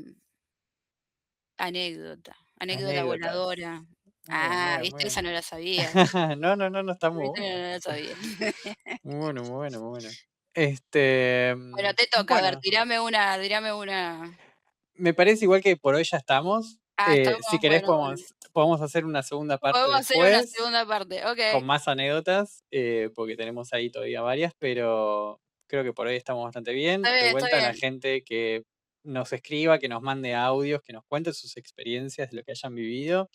anécdota Anécdotas. voladora. Muy bien, muy bien, muy ¿Viste? Esa bien. no la sabía. No, no, no, no, está muy ¿Viste? bueno. No la sabía. Muy bueno, muy bueno, muy bueno. Bueno, te toca, a ver, Bueno. tirame una. Me parece igual que por hoy ya estamos. Estamos, Si querés bueno, bueno. podemos hacer una segunda parte Podemos hacer una después, segunda parte, con okey. más anécdotas, porque tenemos ahí todavía varias, pero creo que por hoy estamos bastante bien. De Está vuelta a la bien. gente que nos escriba, que nos mande audios, que nos cuente sus experiencias de lo que hayan vivido,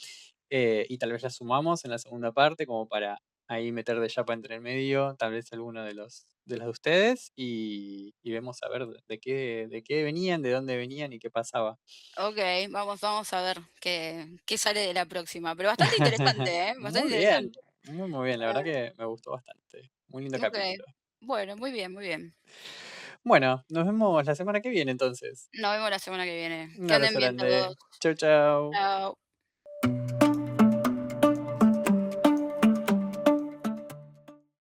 y tal vez las sumamos en la segunda parte como para ahí meter de chapa entre el medio, tal vez alguno de los de ustedes, y vemos a ver de qué venían, de dónde venían y qué pasaba. Okey, vamos a ver qué sale de la próxima, pero bastante interesante, ¿eh? Bastante Muy bien, interesante. muy, muy bien. La verdad que me gustó bastante. Muy lindo Okey. capítulo. Bueno, muy bien, muy bien. Bueno, nos vemos la semana que viene entonces. Nos vemos la semana que viene. Un Que anden abrazo bien grande. todos. Chau, chau. Chao.